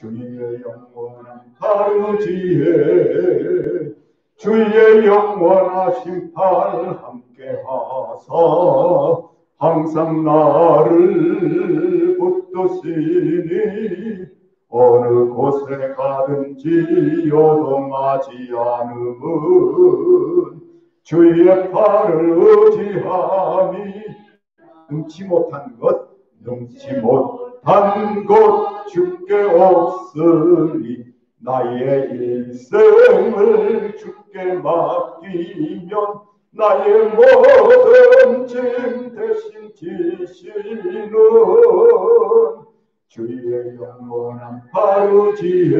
주의 영원한 바르지에 주의 영원하신 팔 함께하사 항상 나를 붙드시니 어느 곳에 가든지 요동하지 않음은 주의 팔을 의지함이 능치 못한 것 주께 없으리 나의 일생을 주께 맡기면 나의 모든 짐 대신 지시는 주의 영원한 바르지에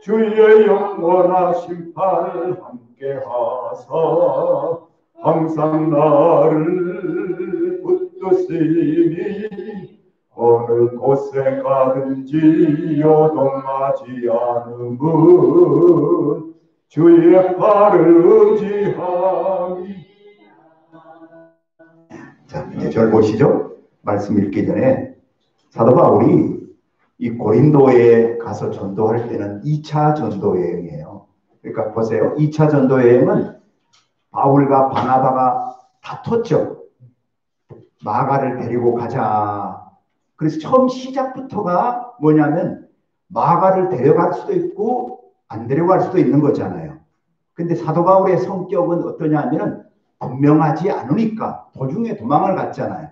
주의 영원하신 팔 함께하사 항상 나를 붙드시니 어느 곳에 가든지 요동하지 않음은 주의 팔을 의지함이. 자, 이제 절 보시죠. 말씀 읽기 전에 사도 바울이 이 고린도에 가서 전도할 때는 2차 전도 여행이에요. 그러니까 보세요. 2차 전도 여행은 바울과 바나바가 다퉜죠. 마가를 데리고 가자. 그래서 처음 시작부터가 뭐냐면 마가를 데려갈 수도 있고 안 데려갈 수도 있는 거잖아요. 근데 사도 바울의 성격은 어떠냐면 분명하지 않으니까 도중에 도망을 갔잖아요.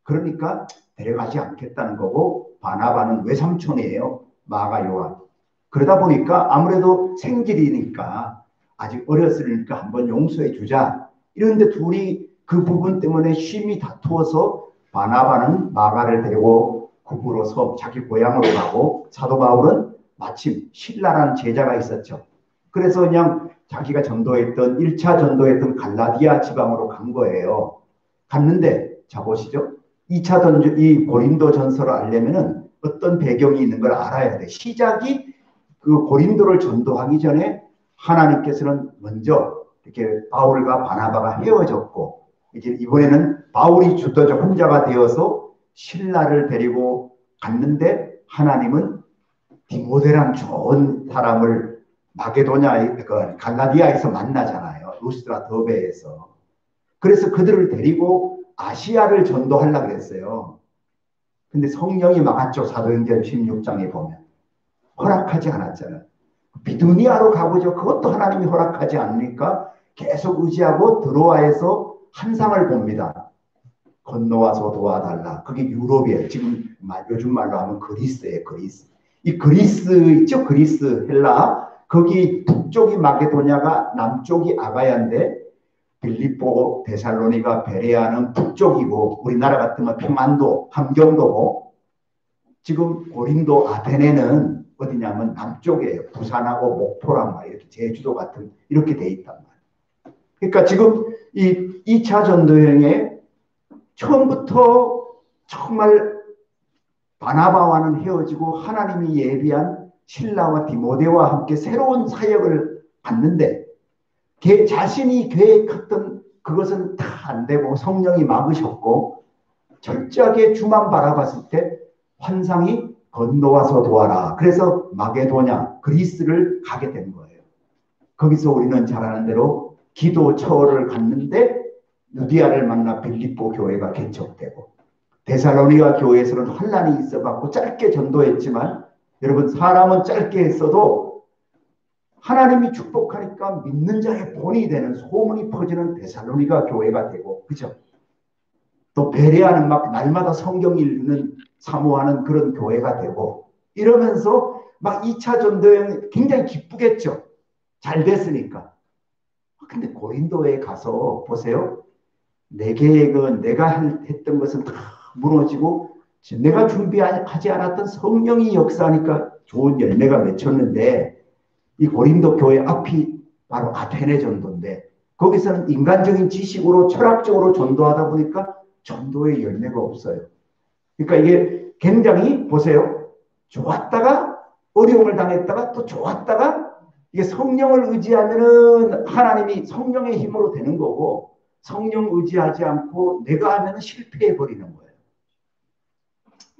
그러니까 데려가지 않겠다는 거고 바나바는 외삼촌이에요. 마가 요한. 그러다 보니까 아무래도 생질이니까 아직 어렸으니까 한번 용서해 주자. 이런데 둘이 그 부분 때문에 심히 다투어서 바나바는 마가를 데리고 구부로서 자기 고향으로 가고 사도 바울은 마침 실라라는 제자가 있었죠. 그래서 그냥 자기가 전도했던 1차 전도했던 갈라디아 지방으로 간 거예요. 갔는데 자 보시죠. 2차 전도 이 고린도 전서를 알려면은 어떤 배경이 있는 걸 알아야 돼. 시작이 그 고린도를 전도하기 전에 하나님께서는 먼저 이렇게 바울과 바나바가 헤어졌고 이제 이번에는 바울이 주도자 혼자가 되어서 신라를 데리고 갔는데 하나님은 디모데란 좋은 사람을 마게도냐 갈라디아에서 만나잖아요. 루스드라 더베에서. 그래서 그들을 데리고 아시아를 전도하려고 그랬어요. 근데 성령이 막았죠. 사도행전 16장에 보면. 허락하지 않았잖아요. 비두니아로 가보죠. 그것도 하나님이 허락하지 않으니까 계속 의지하고 드로아에서 한상을 봅니다. 건너와서 도와달라. 그게 유럽이에요. 지금 요즘 말로 하면 그리스예요. 그리스. 이 그리스 있죠? 그리스, 헬라. 거기 북쪽이 마게도냐가 남쪽이 아가야인데 빌립보, 데살로니가, 베레아는 북쪽이고 우리나라 같으면 평안도, 함경도고 지금 고린도, 아테네는 어디냐면 남쪽이에요. 부산하고 목포랑 막 이렇게 제주도 같은 이렇게 돼 있단 말이에요. 그러니까 지금 이 2차 전도여행에 처음부터 정말 바나바와는 헤어지고 하나님이 예비한 실라와 디모데와 함께 새로운 사역을 받는데 자신이 계획했던 그것은 다 안 되고 성령이 막으셨고 철저하게 주만 바라봤을 때 환상이 건너와서 도와라. 그래서 마게도냐 그리스를 가게 된 거예요. 거기서 우리는 잘 아는 대로 기도 처를 갔는데 누디아를 만나 빌립보 교회가 개척되고 데살로니가 교회에서는 혼란이 있어갖고 짧게 전도했지만 여러분 사람은 짧게 했어도 하나님이 축복하니까 믿는 자의 본이 되는 소문이 퍼지는 데살로니가 교회가 되고 그죠? 또 베레아는 막 날마다 성경 읽는 사모하는 그런 교회가 되고 이러면서 막 2차 전도여행 굉장히 기쁘겠죠. 잘 됐으니까. 근데 고린도에 가서 보세요. 내 계획은 내가 했던 것은 다 무너지고 내가 준비하지 않았던 성령이 역사하니까 좋은 열매가 맺혔는데 이 고린도 교회 앞이 바로 아테네 전도인데 거기서는 인간적인 지식으로 철학적으로 전도하다 보니까 전도의 열매가 없어요. 그러니까 이게 굉장히 보세요. 좋았다가 어려움을 당했다가 또 좋았다가 이게 성령을 의지하면은 하나님이 성령의 힘으로 되는 거고 성령 의지하지 않고 내가 하면은 실패해 버리는 거예요.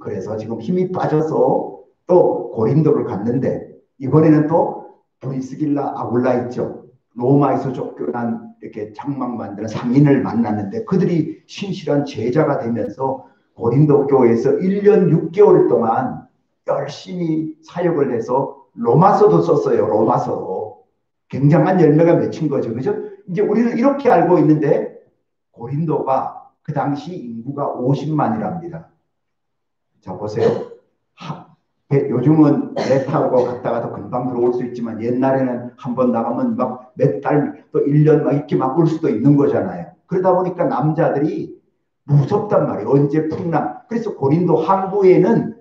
그래서 지금 힘이 빠져서 또 고린도를 갔는데 이번에는 또 브리스길라 아굴라 있죠. 로마에서 쫓겨난 이렇게 장막 만드는 상인을 만났는데 그들이 신실한 제자가 되면서 고린도 교회에서 1년 6개월 동안 열심히 사역을 해서 로마서도 썼어요. 로마서로. 굉장한 열매가 맺힌 거죠. 그죠? 이제 우리는 이렇게 알고 있는데 고린도가 그 당시 인구가 50만이랍니다. 자, 보세요. 요즘은 배 타고 갔다가도 금방 들어올 수 있지만 옛날에는 한번 나가면 막 몇 달, 또 1년 막 이렇게 막 올 수도 있는 거잖아요. 그러다 보니까 남자들이 무섭단 말이에요. 언제 풍랑. 그래서 고린도 항구에는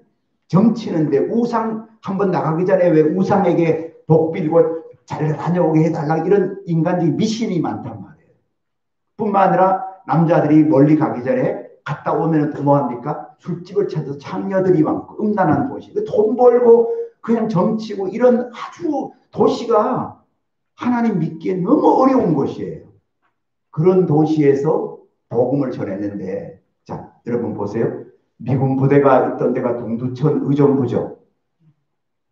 점치는데 우상 한번 나가기 전에 왜 우상에게 복 빌고 잘 다녀오게 해달라 이런 인간적인 미신이 많단 말이에요. 뿐만 아니라 남자들이 멀리 가기 전에 갔다 오면 또 뭐합니까? 술집을 찾아서 창녀들이 많고 음란한 도시. 돈 벌고 그냥 점치고 이런 아주 도시가 하나님 믿기엔 너무 어려운 곳이에요. 그런 도시에서 복음을 전했는데 자 여러분 보세요. 미군 부대가 있던 데가 동두천 의정부죠.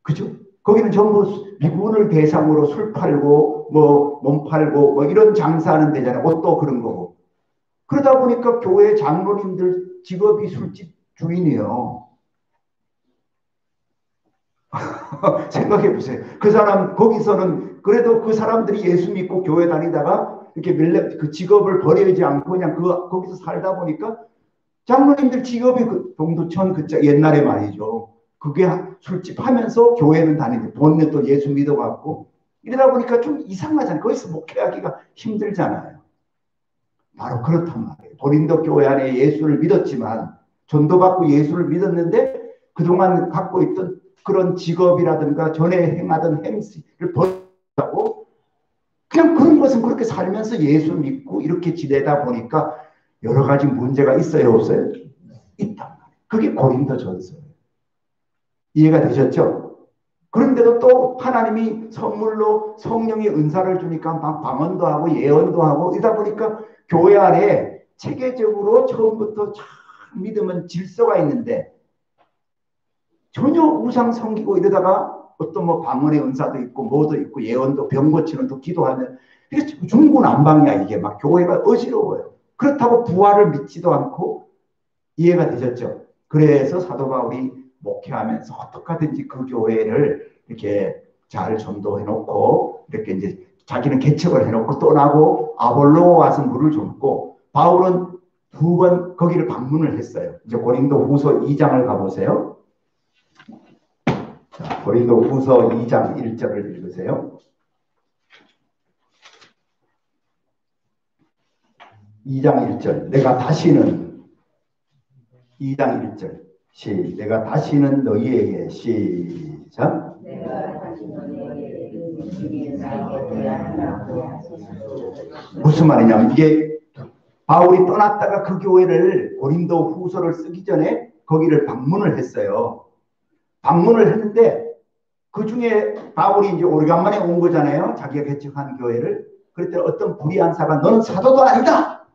그죠? 거기는 전부 미군을 대상으로 술 팔고 뭐 몸 팔고 뭐 이런 장사하는 데잖아요. 옷도 그런 거고. 그러다 보니까 교회 장로님들 직업이 술집 주인이에요. 생각해 보세요. 그 사람 거기서는 그래도 그 사람들이 예수 믿고 교회 다니다가 이렇게 그 직업을 버리지 않고 그냥 거기서 살다 보니까 장로님들 직업이 그 동두천 그 옛날에 말이죠. 그게 술집 하면서 교회는 다니고 본인은 또 예수 믿어갖고 이러다 보니까 좀 이상하잖아요. 거기서 목회하기가 힘들잖아요. 바로 그렇단 말이에요. 고린도 교회 안에 예수를 믿었지만 전도받고 예수를 믿었는데 그동안 갖고 있던 그런 직업이라든가 전에 행하던 행실을 버리고 그냥 그런 것은 그렇게 살면서 예수 믿고 이렇게 지내다 보니까 여러 가지 문제가 있어요, 없어요? 있단 말이에요. 그게 고린도 전서예요. 이해가 되셨죠? 그런데도 또 하나님이 선물로 성령의 은사를 주니까 막 방언도 하고 예언도 하고 이러다 보니까 교회 안에 체계적으로 처음부터 참 믿으면 질서가 있는데 전혀 우상 섬기고 이러다가 어떤 뭐 방언의 은사도 있고 뭐도 있고 예언도 병 고치는 또 기도하면 이게 중구난방이야. 이게 막 교회가 어지러워요. 그렇다고 부활을 믿지도 않고 이해가 되셨죠? 그래서 사도 바울이 목회하면서 어떻게 하든지 그 교회를 이렇게 잘 전도해 놓고 이렇게 이제 자기는 개척을 해놓고 떠나고 아볼로 와서 물을 줍고 바울은 2번 거기를 방문을 했어요. 이제 고린도 후서 2장을 가보세요. 자, 고린도 후서 2장 1절을 읽으세요. 2장 1절 내가 다시는 2장 1절 내가 다시는 너희에게 시작 무슨 말이냐면 이게 바울이 떠났다가 그 교회를 고린도 후서를 쓰기 전에 거기를 방문을 했어요. 방문을 했는데 그 중에 바울이 이제 오래간만에 온 거잖아요. 자기가 개척한 교회를. 그랬더니 어떤 불의한 사가 너는 사도도 아니다.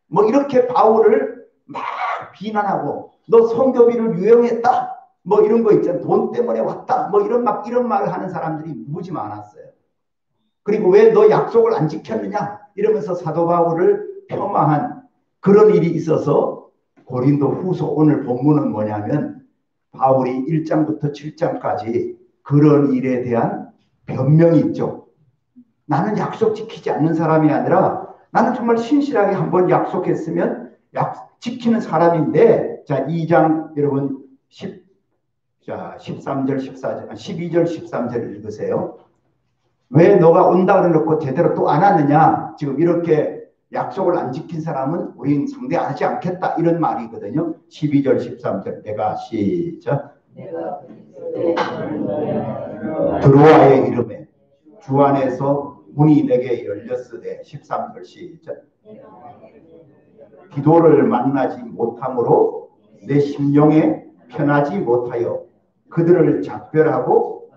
뭐 이렇게 바울을 막 비난하고 너 성교비를 유용했다. 뭐 이런 거 있잖아요. 돈 때문에 왔다. 뭐 이런 말을 하는 사람들이 무지 많았어요. 그리고 왜 너 약속을 안 지켰느냐 이러면서 사도 바울을 폄하한 그런 일이 있어서 고린도 후서 오늘 본문은 뭐냐면 바울이 1장부터 7장까지 그런 일에 대한 변명이 있죠. 나는 약속 지키지 않는 사람이 아니라 나는 정말 신실하게 한번 약속했으면 지키는 사람인데 자 2장 여러분 13절 14절 12절 13절 읽으세요. 왜 너가 온다 그래놓고 제대로 또 안 왔느냐. 지금 이렇게 약속을 안 지킨 사람은 우린 상대하지 않겠다 이런 말이거든요. 12절 13절 내가 시작 드로아의 이름에 주 안에서 문이 내게 열렸으되 13절 시작 기도를 만나지 못함으로 내 심령에 편하지 못하여 그들을 작별하고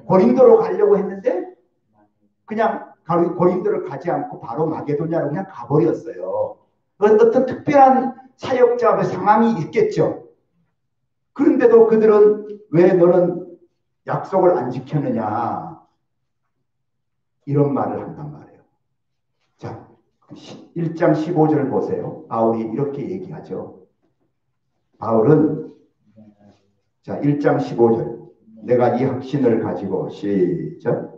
고린도로 가려고 했는데 그냥 고린도를 가지 않고 바로 마게도냐로 그냥 가버렸어요. 어떤 특별한 사역자의 상황이 있겠죠. 그런데도 그들은 왜 너는 약속을 안 지켰느냐 이런 말을 한단 말이에요. 자, 1장 15절 보세요. 바울이 이렇게 얘기하죠. 바울은 자 1장 15절 내가 이 확신을 가지고 시작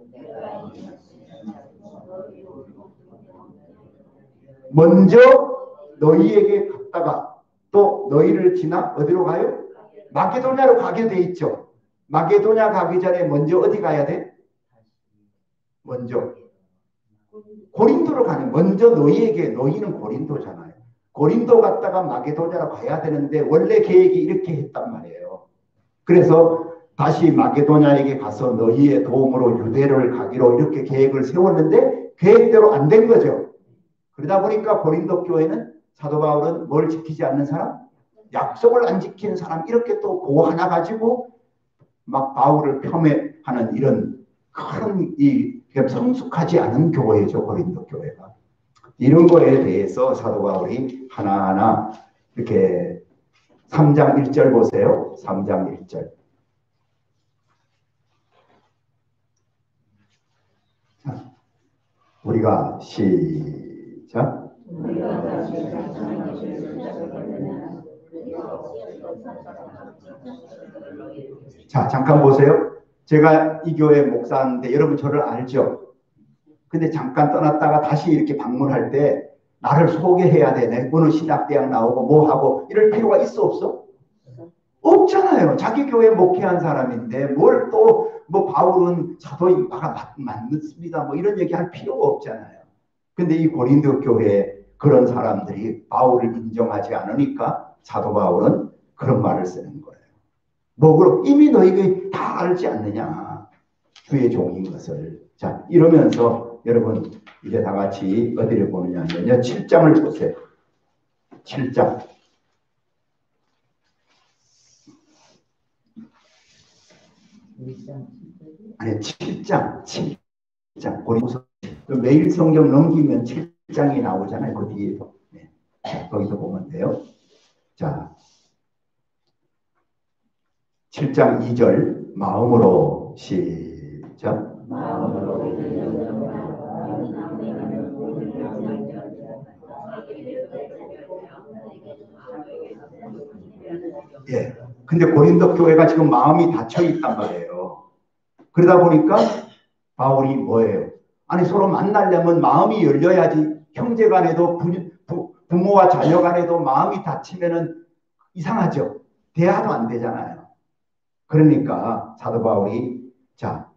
먼저 너희에게 갔다가 또 너희를 지나 어디로 가요? 마게도냐로 가게 돼 있죠. 마게도냐 가기 전에 먼저 어디 가야 돼? 먼저 고린도로 가는 먼저 너희에게 너희는 고린도잖아요. 고린도 갔다가 마게도냐로 가야 되는데 원래 계획이 이렇게 했단 말이에요. 그래서 다시 마게도냐에게 가서 너희의 도움으로 유대를 가기로 이렇게 계획을 세웠는데 계획대로 안 된 거죠. 그러다 보니까 고린도 교회는 사도 바울은 뭘 지키지 않는 사람? 약속을 안 지키는 사람 이렇게 또 그 하나 가지고 막 바울을 폄훼하는 이런 큰 이 성숙하지 않은 교회죠. 고린도 교회가. 이런 거에 대해서 사도 바울이 하나하나 이렇게 3장 1절 보세요. 3장 1절. 자, 우리가 시작. 자, 잠깐 보세요. 제가 이 교회 목사인데 여러분 저를 알죠? 근데 잠깐 떠났다가 다시 이렇게 방문할 때 나를 소개해야 되네. 오늘 신학대학 나오고 뭐 하고 이럴 필요가 있어 없어? 없잖아요. 자기 교회 목회한 사람인데 뭘 또 뭐 바울은 사도인파가 맞습니다. 뭐 이런 얘기 할 필요가 없잖아요. 근데 이 고린도 교회에 그런 사람들이 바울을 인정하지 않으니까 사도 바울은 그런 말을 쓰는 거예요. 뭐 그럼 이미 너희가 다 알지 않느냐. 주의 종인 것을. 자, 이러면서 여러분 이제 다 같이 어디를 보느냐 하면요. 7장을 보세요. 7장. 아니 7장. 7장. 고린도서 매일 성경 넘기면 7장이 나오잖아요. 그 뒤에도. 네. 거기서 보면 돼요. 자, 7장 2절 마음으로 시작. 예. 근데 고린도 교회가 지금 마음이 닫혀 있단 말이에요. 그러다 보니까 바울이 뭐예요? 아니 서로 만나려면 마음이 열려야지. 형제 간에도 부모와 자녀 간에도 마음이 닫히면은 이상하죠. 대화도 안 되잖아요. 그러니까 사도 바울이 자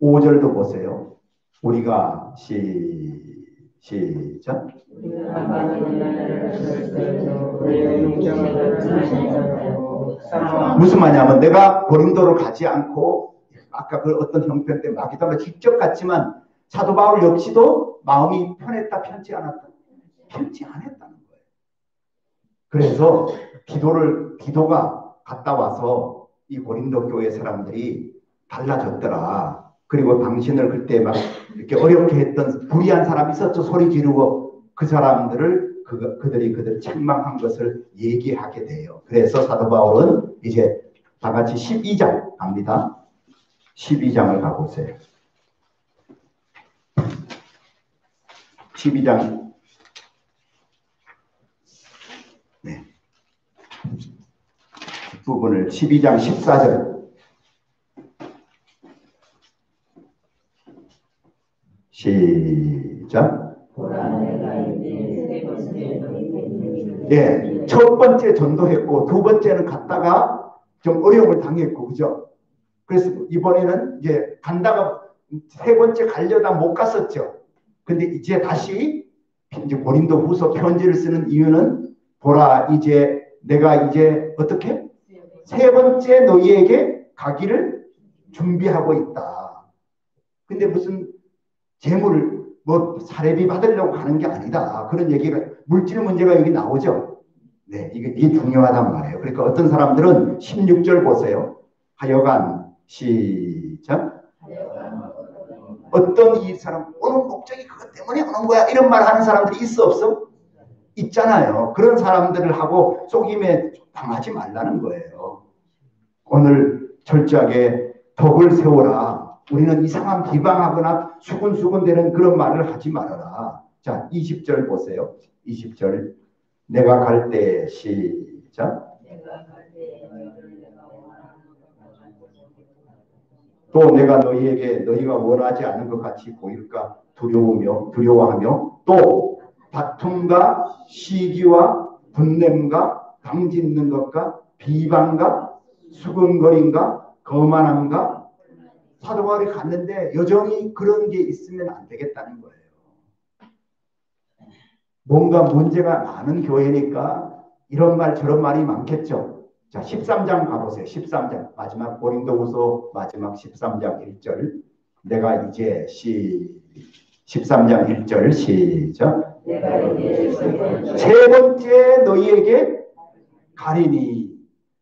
5절도 보세요. 우리가 시작. 무슨 말이냐면 내가 고린도를 가지 않고 아까 그 어떤 형편 때문에 마게도냐로 직접 갔지만 사도 바울 역시도 마음이 편했다 편치 않았다 편치 않았다는 거예요. 그래서 기도가 갔다 와서 이 고린도 교회 사람들이 달라졌더라. 그리고 당신을 그때 막 이렇게 어렵게 했던 불의한 사람이 있었죠. 소리 지르고 그 사람들을 그들이 책망한 것을 얘기하게 돼요. 그래서 사도 바울은 이제 다 같이 12장 갑니다. 12장을 가보세요. 12장. 네. 부분을 12장 14절. 시작. 예, 첫 번째 전도했고 두 번째는 갔다가 좀 어려움을 당했고 그죠? 그래서 이번에는 이제 간다가 세 번째 가려다 못 갔었죠. 근데 이제 다시 이제 고린도 후서 편지를 쓰는 이유는 보라 이제 내가 이제 어떻게 세 번째 너희에게 가기를 준비하고 있다. 근데 무슨 재물을 뭐 사례비 받으려고 하는 게 아니다. 그런 얘기가 물질 문제가 여기 나오죠. 네, 이게 중요하단 말이에요. 그러니까 어떤 사람들은 16절 보세요. 하여간 시작. 어떤 이 사람 오는 목적이 그것 때문에 오는 거야 이런 말 하는 사람들이 있어 없어? 있잖아요. 그런 사람들을 하고 속임에 당하지 말라는 거예요. 오늘 철저하게 덕을 세워라. 우리는 이상한 비방하거나 수군수군대는 그런 말을 하지 말아라. 자, 20절 보세요. 20절. 내가 갈 때 시작. 또 내가 너희에게 너희가 원하지 않는 것 같이 보일까 두려워하며 또 다툼과 시기와 분냄과 강짓는 것과 비방과 수근거림과 거만함과 사도 바울이 갔는데 여전히 그런 게 있으면 안 되겠다는 거예요. 뭔가 문제가 많은 교회니까 이런 말 저런 말이 많겠죠. 자, 13장 가보세요. 13장 마지막 고린도후서 마지막 13장 1절. 내가 이제 13장 1절 시작. 세 번째 너희에게 가리니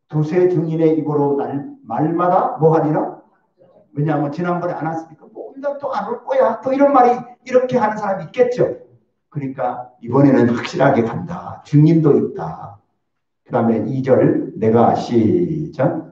두세 증인의 입으로 말마다 뭐하니라? 왜냐하면 지난번에 안 왔으니까 뭔가 또 안 올 거야. 또 이런 말이 이렇게 하는 사람이 있겠죠. 그러니까 이번에는 확실하게 간다. 증인도 있다. 그 다음에 2절 내가 시작.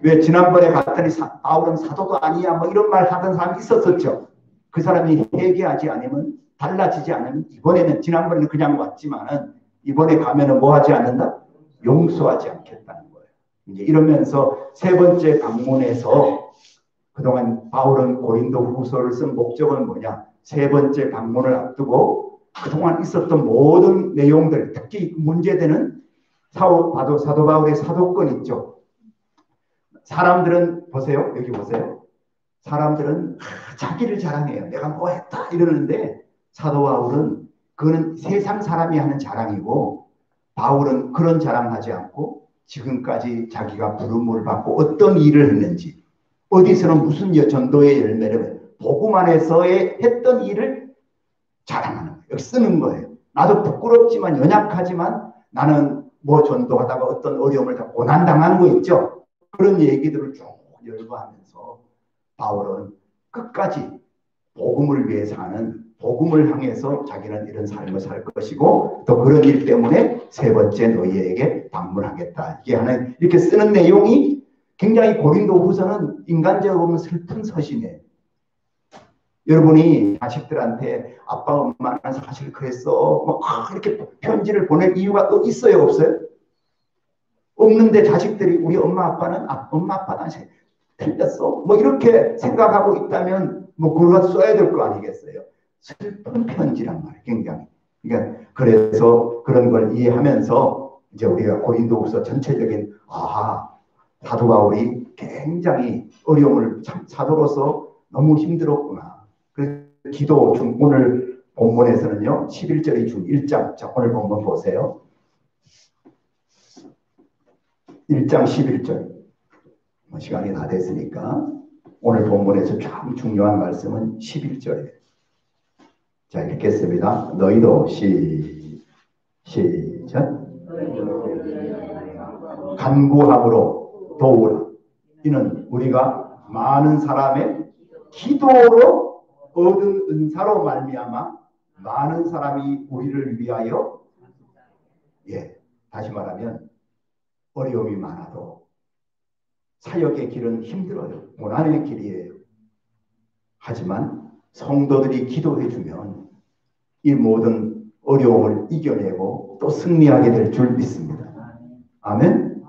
왜 지난번에 갔더니 바울은 사도도 아니야 뭐 이런 말 하던 사람이 있었었죠. 그 사람이 회개하지 않으면 달라지지 않으면 이번에는 지난번에는 그냥 왔지만은 이번에 가면은 뭐 하지 않는다? 용서하지 않겠다는 거예요. 이제 이러면서 세 번째 방문에서 그동안 바울은 고린도 후서를 쓴 목적은 뭐냐? 세 번째 방문을 앞두고 그동안 있었던 모든 내용들, 특히 문제되는 사도 바울의 사도권 있죠. 사람들은 보세요. 여기 보세요. 사람들은 자기를 자랑해요. 내가 뭐 했다 이러는데 사도 바울은 그거는 세상 사람이 하는 자랑이고 바울은 그런 자랑하지 않고 지금까지 자기가 부름을 받고 어떤 일을 했는지 어디서는 무슨 전도의 열매를 복음 안에서의 했던 일을 자랑하는 거예요. 여기 쓰는 거예요. 나도 부끄럽지만 연약하지만 나는 뭐 전도하다가 어떤 어려움을 다 고난당한 거 있죠. 그런 얘기들을 쭉 열거하면서 바울은 끝까지 복음을 위해서 하는 복음을 향해서 자기는 이런 삶을 살 것이고 또 그런 일 때문에 세 번째 너희에게 방문하겠다. 이게 하는 이렇게 쓰는 내용이 굉장히 고린도후서는 인간적으로 보면 슬픈 서신이에요. 여러분이 자식들한테 아빠 엄마는 사실 그랬어 뭐 이렇게 편지를 보낼 이유가 있어요 없어요? 없는데 자식들이 우리 엄마 아빠는 엄마 아빠는 틀렸어 뭐 이렇게 생각하고 있다면 뭐 그걸 써야 될 거 아니겠어요? 슬픈 편지란 말이에요. 굉장히. 그러니까 그래서 그런 걸 이해하면서 이제 우리가 고린도후서 전체적인 사도 바울이 굉장히 어려움을 참 사도로서 너무 힘들었구나. 그래서 기도 중 오늘 본문에서는요 11절이 중 1장. 자, 오늘 본문 보세요. 1장 11절. 시간이 다 됐으니까 오늘 본문에서 참 중요한 말씀은 11절이에요. 자, 읽겠습니다. 너희도 시작. 간구함으로 도우라. 이는 우리가 많은 사람의 기도로 얻은 은사로 말미암아 많은 사람이 우리를 위하여 다시 말하면 어려움이 많아도 사역의 길은 힘들어요. 고난의 길이에요. 하지만 성도들이 기도해주면 이 모든 어려움을 이겨내고 또 승리하게 될 줄 믿습니다. 아멘.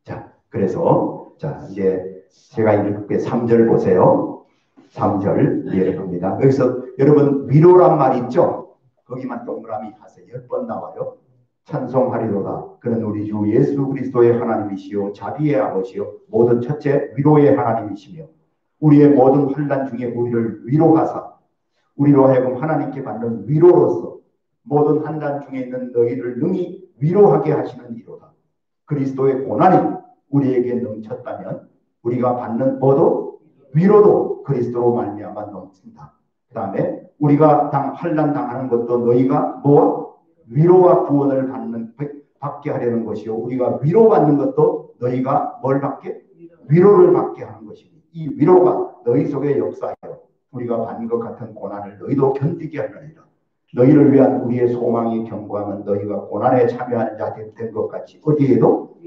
자, 그래서 이제 제가 읽을게 3절 보세요. 3절 이해를 합니다. 여기서 여러분 위로란 말 있죠? 거기만 동그라미 하세요. 10번 나와요. 찬송하리로다. 그는 우리 주 예수 그리스도의 하나님이시요 자비의 아버지요 모든 첫째 위로의 하나님이시며 우리의 모든 환난 중에 우리를 위로하사 우리로 하여금 하나님께 받는 위로로서 모든 환난 중에 있는 너희를 능히 위로하게 하시는 이로다. 그리스도의 고난이 우리에게 넘쳤다면 우리가 받는 뭐도 위로도 그리스도로 말미암아 넘친다. 그 다음에 우리가 환난 당하는 것도 너희가 뭐와 위로와 구원을 받게 하려는 것이요 우리가 위로받는 것도 너희가 뭘 받게? 위로를 받게 하는 것이니 이 위로가 너희 속에 역사하여 우리가 받는 것 같은 고난을 너희도 견디게 하느니라. 너희를 위한 우리의 소망이 견고하면 너희가 고난에 참여하는 자 된 것 같이 어디에도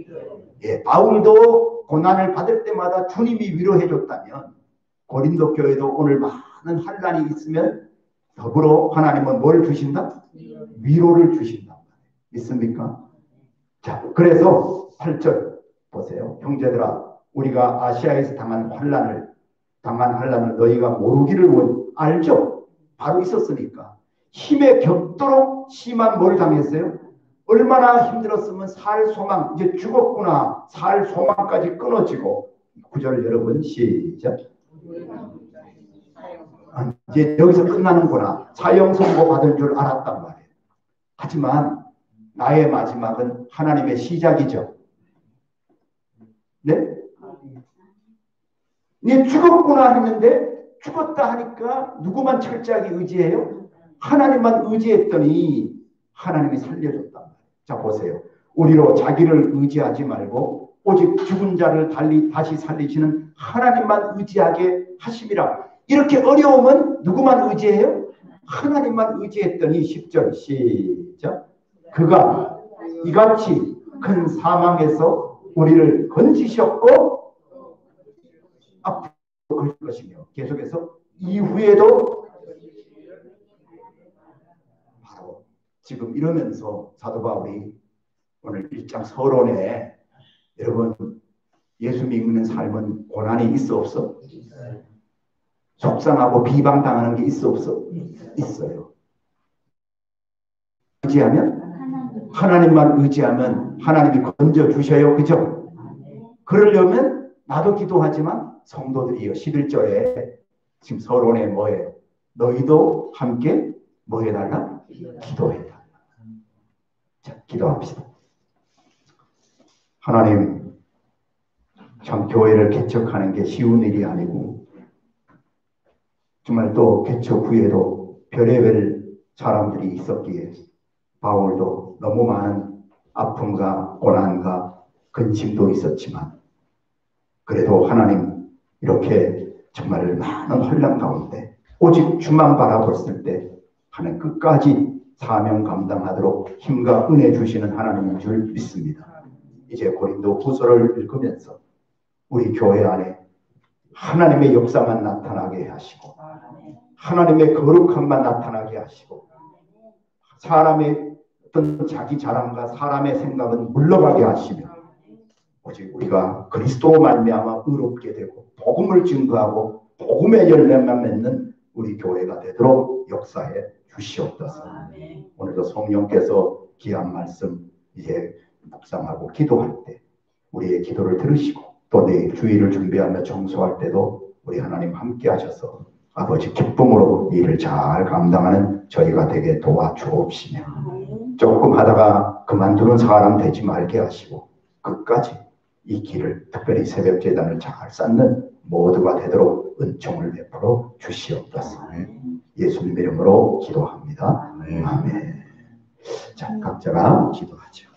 예, 바울도 고난을 받을 때마다 주님이 위로해 줬다면 고린도 교회도 오늘 많은 환난이 있으면 더불어 하나님은 뭘 주신다? 위로를 주신다. 믿습니까? 자, 그래서 8절 보세요. 형제들아, 우리가 아시아에서 당한 환난을 너희가 모르기를 알죠? 바로 있었으니까. 힘에 겹도록 심한 뭘 당했어요? 얼마나 힘들었으면 살 소망, 이제 죽었구나, 살 소망까지 끊어지고. 9절 여러분 시작. 이제 여기서 끝나는구나. 사형 선고 받을 줄 알았단 말이에요. 하지만 나의 마지막은 하나님의 시작이죠. 네? 이제 죽었구나 했는데 죽었다 하니까 누구만 철저하게 의지해요? 하나님만 의지했더니 하나님이 살려줬단 말이에요. 자 보세요. 우리로 자기를 의지하지 말고 오직 죽은 자를 다시 살리시는 하나님만 의지하게 하심이라. 이렇게 어려우면 누구만 의지해요? 하나님만 의지했더니 10절 시작. 그가 이같이 큰 사망에서 우리를 건지셨고 앞으로 걸 것이며 계속해서 이후에도 바로 지금 이러면서 사도 바울이 오늘 1장 서론에 여러분 예수 믿는 삶은 고난이 있어 없어? 속상하고 비방당하는 게 있어 없어? 있어요. 하나님만 의지하면 하나님이 건져주셔요. 그죠? 그러려면 나도 기도하지만 성도들이요. 11절에 지금 서론에 뭐예요? 너희도 함께 뭐 해달라? 기도해달라. 자, 기도합시다. 하나님, 참 교회를 개척하는 게 쉬운 일이 아니고 정말 또 개척 후에도 별의별 사람들이 있었기에 바울도 너무 많은 아픔과 고난과 근심도 있었지만 그래도 하나님 이렇게 정말 많은 혼란 가운데 오직 주만 바라봤을 때 하나님 끝까지 사명 감당하도록 힘과 은혜 주시는 하나님인 줄 믿습니다. 이제 고린도 후서를 읽으면서 우리 교회 안에 하나님의 역사만 나타나게 하시고 하나님의 거룩함만 나타나게 하시고 사람의 어떤 자기 자랑과 사람의 생각은 물러가게 하시며 오직 우리가 그리스도 말미암아 의롭게 되고 복음을 증거하고 복음의 열매만 맺는 우리 교회가 되도록 역사해 주시옵소서. 오늘도 성령께서 귀한 말씀 이제 묵상하고 기도할 때 우리의 기도를 들으시고 또 내일 주일을 준비하며 청소할 때도 우리 하나님 함께 하셔서 아버지 기쁨으로 일을 잘 감당하는 저희가 되게 도와주옵시며 조금 하다가 그만두는 사람 되지 말게 하시고 끝까지 이 길을 특별히 새벽제단을 잘 쌓는 모두가 되도록 은총을 베풀어 주시옵소서. 예수님 이름으로 기도합니다. 아멘. 자, 각자가 기도하죠.